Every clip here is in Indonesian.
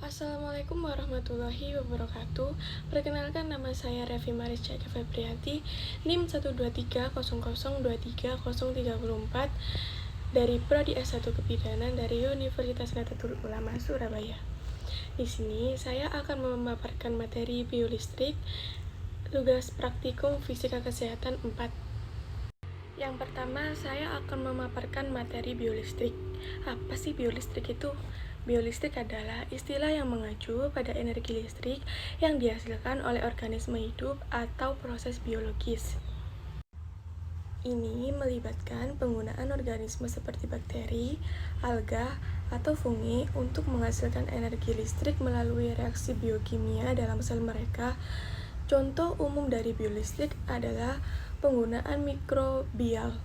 Assalamualaikum warahmatullahi wabarakatuh. Perkenalkan, nama saya Revi Marisca Febrianti, NIM 12300230034 dari Prodi S1 Kebidanan dari Universitas Nahdlatul Ulama Surabaya. Di sini saya akan memaparkan materi biolistrik, tugas praktikum fisika kesehatan 4. Yang pertama, saya akan memaparkan materi biolistrik. Apa sih biolistrik itu? Biolistrik adalah istilah yang mengacu pada energi listrik yang dihasilkan oleh organisme hidup atau proses biologis. Ini melibatkan penggunaan organisme seperti bakteri, alga, atau fungi untuk menghasilkan energi listrik melalui reaksi biokimia dalam sel mereka. Contoh umum dari biolistrik adalah penggunaan mikrobial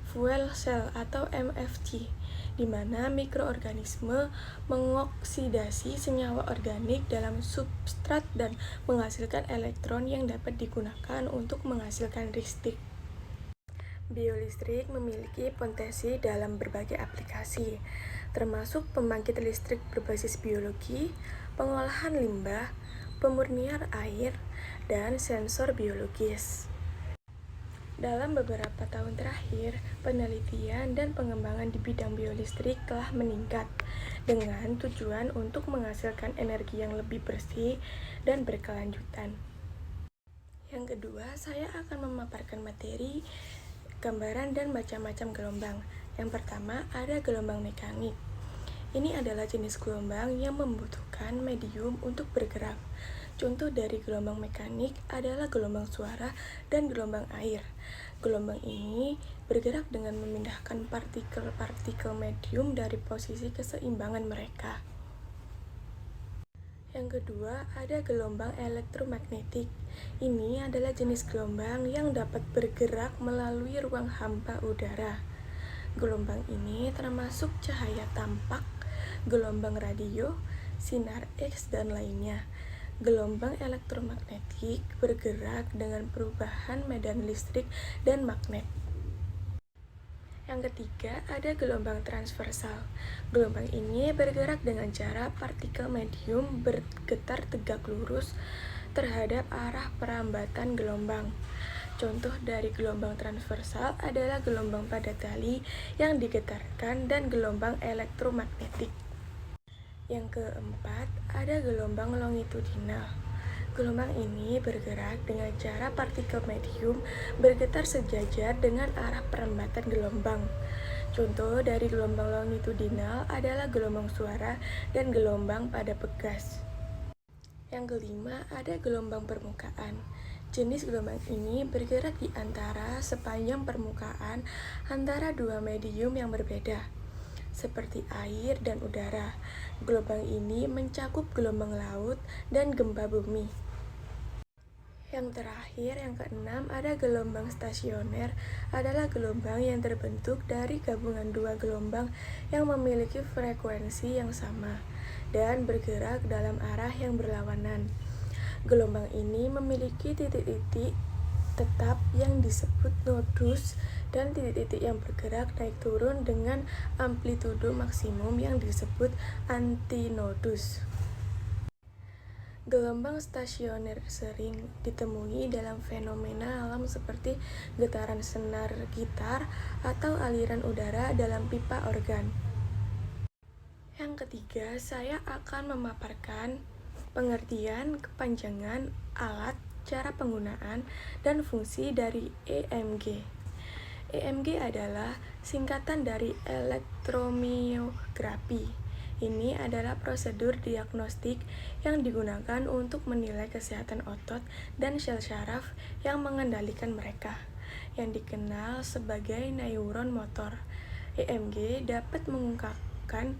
fuel cell atau MFC, di mana mikroorganisme mengoksidasi senyawa organik dalam substrat dan menghasilkan elektron yang dapat digunakan untuk menghasilkan listrik. Biolistrik memiliki potensi dalam berbagai aplikasi, termasuk pembangkit listrik berbasis biologi, pengolahan limbah, pemurnian air, dan sensor biologis. Dalam beberapa tahun terakhir, penelitian dan pengembangan di bidang biolistrik telah meningkat dengan tujuan untuk menghasilkan energi yang lebih bersih dan berkelanjutan. Yang kedua, saya akan memaparkan materi gambaran dan macam-macam gelombang. Yang pertama, ada gelombang mekanik. Ini adalah jenis gelombang yang membutuhkan medium untuk bergerak. Contoh dari gelombang mekanik adalah gelombang suara dan gelombang air. Gelombang ini bergerak dengan memindahkan partikel-partikel medium dari posisi keseimbangan mereka. Yang kedua, ada gelombang elektromagnetik. Ini adalah jenis gelombang yang dapat bergerak melalui ruang hampa udara. Gelombang ini termasuk cahaya tampak, gelombang radio, sinar X, dan lainnya. Gelombang elektromagnetik bergerak dengan perubahan medan listrik dan magnet. Yang ketiga, ada gelombang transversal. Gelombang ini bergerak dengan cara partikel medium bergetar tegak lurus terhadap arah perambatan gelombang. Contoh dari gelombang transversal adalah gelombang pada tali yang digetarkan dan gelombang elektromagnetik. Yang keempat, ada gelombang longitudinal. Gelombang ini bergerak dengan cara partikel medium bergetar sejajar dengan arah perambatan gelombang. Contoh dari gelombang longitudinal adalah gelombang suara dan gelombang pada pegas. Yang kelima, ada gelombang permukaan. Jenis gelombang ini bergerak di antara sepanjang permukaan antara dua medium yang berbeda, seperti air dan udara. Gelombang ini mencakup gelombang laut dan gempa bumi. Yang terakhir, yang keenam, ada gelombang stasioner. Adalah gelombang yang terbentuk dari gabungan dua gelombang yang memiliki frekuensi yang sama dan bergerak dalam arah yang berlawanan. Gelombang ini memiliki titik-titik tetap yang disebut nodus dan titik-titik yang bergerak naik turun dengan amplitudo maksimum yang disebut antinodus. Gelombang stasioner sering ditemui dalam fenomena alam seperti getaran senar gitar atau aliran udara dalam pipa organ. Yang ketiga, saya akan memaparkan pengertian, kepanjangan, alat, cara penggunaan, dan fungsi dari EMG. EMG adalah singkatan dari elektromiografi. Ini adalah prosedur diagnostik yang digunakan untuk menilai kesehatan otot dan sel syaraf yang mengendalikan mereka, yang dikenal sebagai neuron motor. EMG dapat mengungkapkan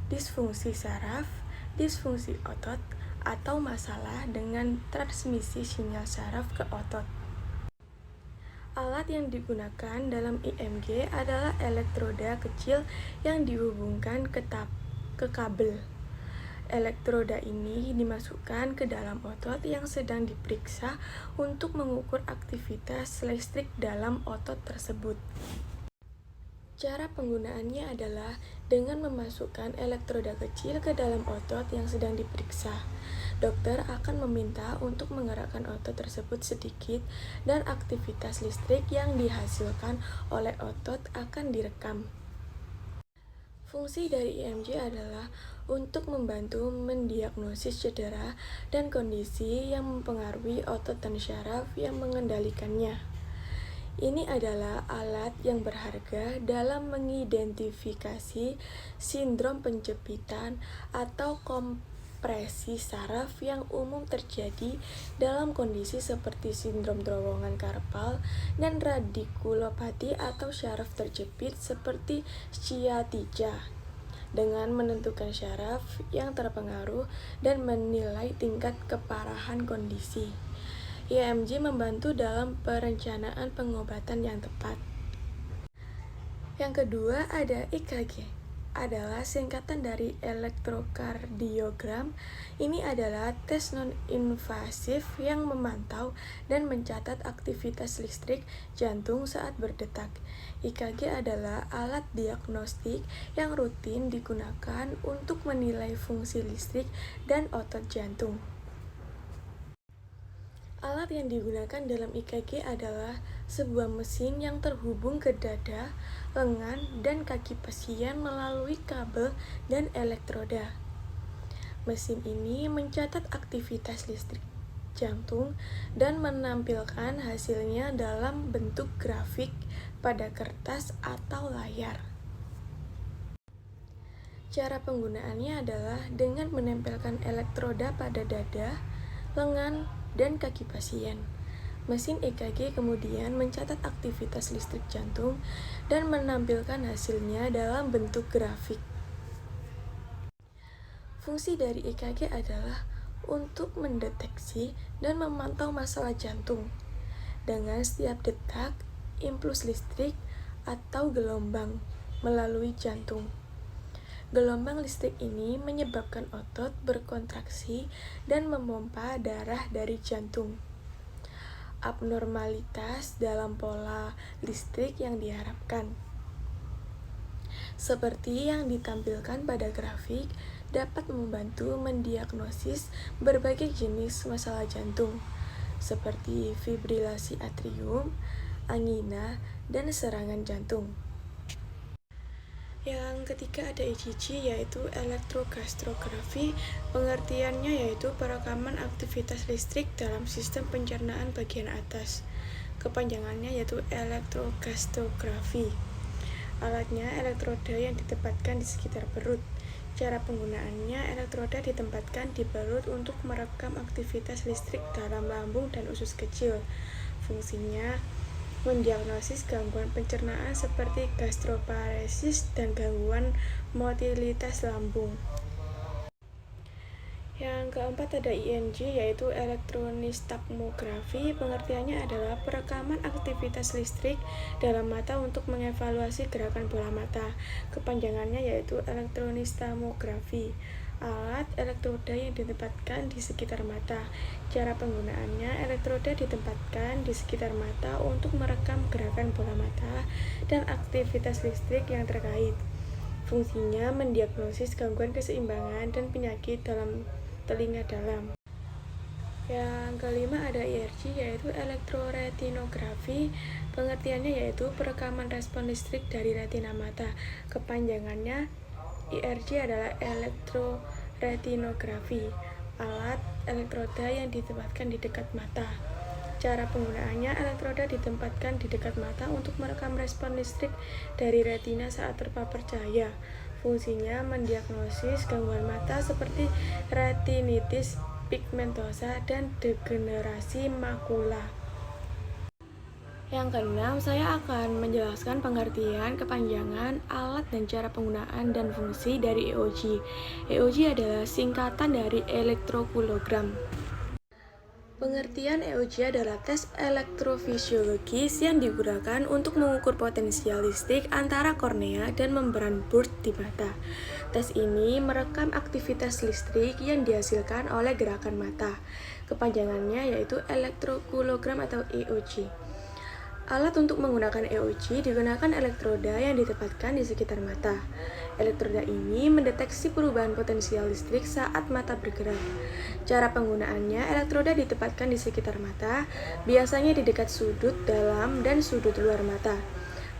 disfungsi saraf, disfungsi otot, atau masalah dengan transmisi sinyal saraf ke otot. Alat yang digunakan dalam EMG adalah elektroda kecil yang dihubungkan ke kabel. Elektroda ini dimasukkan ke dalam otot yang sedang diperiksa untuk mengukur aktivitas listrik dalam otot tersebut. Cara penggunaannya adalah dengan memasukkan elektroda kecil ke dalam otot yang sedang diperiksa. Dokter akan meminta untuk menggerakkan otot tersebut sedikit dan aktivitas listrik yang dihasilkan oleh otot akan direkam. Fungsi dari EMG adalah untuk membantu mendiagnosis cedera dan kondisi yang mempengaruhi otot dan syaraf yang mengendalikannya. Ini adalah alat yang berharga dalam mengidentifikasi sindrom penjepitan atau kompresi saraf yang umum terjadi dalam kondisi seperti sindrom terowongan karpal dan radikulopati atau syaraf terjepit seperti sciatica, dengan menentukan syaraf yang terpengaruh dan menilai tingkat keparahan kondisi. EMG membantu dalam perencanaan pengobatan yang tepat. Yang kedua ada EKG, adalah singkatan dari elektrokardiogram. Ini adalah tes non-invasif yang memantau dan mencatat aktivitas listrik jantung saat berdetak. EKG adalah alat diagnostik yang rutin digunakan untuk menilai fungsi listrik dan otot jantung. Alat yang digunakan dalam EKG adalah sebuah mesin yang terhubung ke dada, lengan, dan kaki pasien melalui kabel dan elektroda. Mesin ini mencatat aktivitas listrik jantung dan menampilkan hasilnya dalam bentuk grafik pada kertas atau layar. Cara penggunaannya adalah dengan menempelkan elektroda pada dada, lengan, dan kaki pasien. Mesin EKG kemudian mencatat aktivitas listrik jantung dan menampilkan hasilnya dalam bentuk grafik. Fungsi dari EKG adalah untuk mendeteksi dan memantau masalah jantung. Dengan setiap detak, impuls listrik atau gelombang melalui jantung. Gelombang listrik ini menyebabkan otot berkontraksi dan memompa darah dari jantung. Abnormalitas dalam pola listrik yang diharapkan, seperti yang ditampilkan pada grafik, dapat membantu mendiagnosis berbagai jenis masalah jantung, seperti fibrilasi atrium, angina, dan serangan jantung. Yang ketiga ada ECG, yaitu elektrogastrografi. Pengertiannya yaitu perekaman aktivitas listrik dalam sistem pencernaan bagian atas. Kepanjangannya yaitu elektrogastrografi. Alatnya elektroda yang ditempatkan di sekitar perut. Cara penggunaannya, elektroda ditempatkan di perut untuk merekam aktivitas listrik dalam lambung dan usus kecil. Fungsinya mendiagnosis gangguan pencernaan seperti gastroparesis dan gangguan motilitas lambung. Yang keempat ada ING, yaitu elektronistakmografi. Pengertiannya adalah perekaman aktivitas listrik dalam mata untuk mengevaluasi gerakan bola mata. Kepanjangannya yaitu elektronistakmografi. Alat elektroda yang ditempatkan di sekitar mata. Cara penggunaannya, elektroda ditempatkan di sekitar mata untuk merekam gerakan bola mata dan aktivitas listrik yang terkait. Fungsinya mendiagnosis gangguan keseimbangan dan penyakit dalam telinga dalam. Yang kelima ada ERG, yaitu elektroretinografi. Pengertiannya yaitu perekaman respon listrik dari retina mata. Kepanjangannya ERG adalah elektroretinografi, alat elektroda yang ditempatkan di dekat mata. Cara penggunaannya, elektroda ditempatkan di dekat mata untuk merekam respon listrik dari retina saat terpapar cahaya. Fungsinya mendiagnosis gangguan mata seperti retinitis pigmentosa dan degenerasi makula. Yang keenam, saya akan menjelaskan pengertian, kepanjangan, alat, dan cara penggunaan dan fungsi dari EOG. EOG adalah singkatan dari elektrokulogram. Pengertian EOG adalah tes elektrofisiologis yang digunakan untuk mengukur potensial listrik antara kornea dan membran Burt di mata. Tes ini merekam aktivitas listrik yang dihasilkan oleh gerakan mata. Kepanjangannya yaitu elektrokulogram atau EOG. Alat untuk menggunakan EOG digunakan elektroda yang ditempatkan di sekitar mata. Elektroda ini mendeteksi perubahan potensial listrik saat mata bergerak. Cara penggunaannya, elektroda ditempatkan di sekitar mata, biasanya di dekat sudut dalam dan sudut luar mata.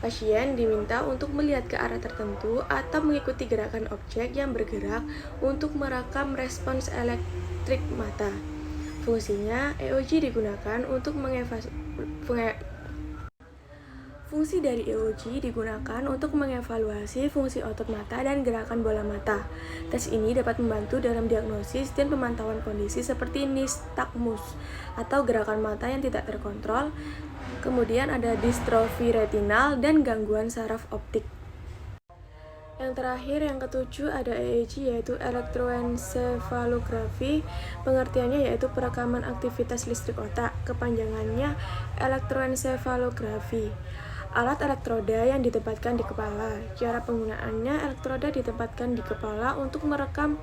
Pasien diminta untuk melihat ke arah tertentu atau mengikuti gerakan objek yang bergerak untuk merekam respons elektrik mata. Fungsinya, EOG digunakan untuk Fungsi dari EOG digunakan untuk mengevaluasi fungsi otot mata dan gerakan bola mata. Tes ini dapat membantu dalam diagnosis dan pemantauan kondisi seperti nistagmus atau gerakan mata yang tidak terkontrol. Kemudian ada distrofi retinal dan gangguan saraf optik. Yang terakhir, yang ketujuh ada EEG, yaitu elektroensefalografi. Pengertiannya yaitu perekaman aktivitas listrik otak. Kepanjangannya elektroensefalografi. Alat elektroda yang ditempatkan di kepala. Cara penggunaannya, elektroda ditempatkan di kepala untuk merekam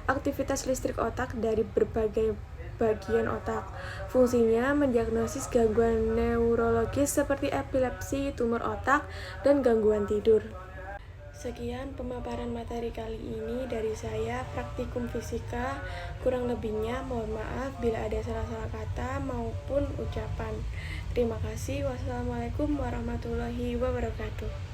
aktivitas listrik otak dari berbagai bagian otak. Fungsinya mendiagnosis gangguan neurologis seperti epilepsi, tumor otak, dan gangguan tidur. Sekian pemaparan materi kali ini dari saya, Praktikum Fisika. Kurang lebihnya mohon maaf bila ada salah-salah kata maupun ucapan. Terima kasih. Wassalamualaikum warahmatullahi wabarakatuh.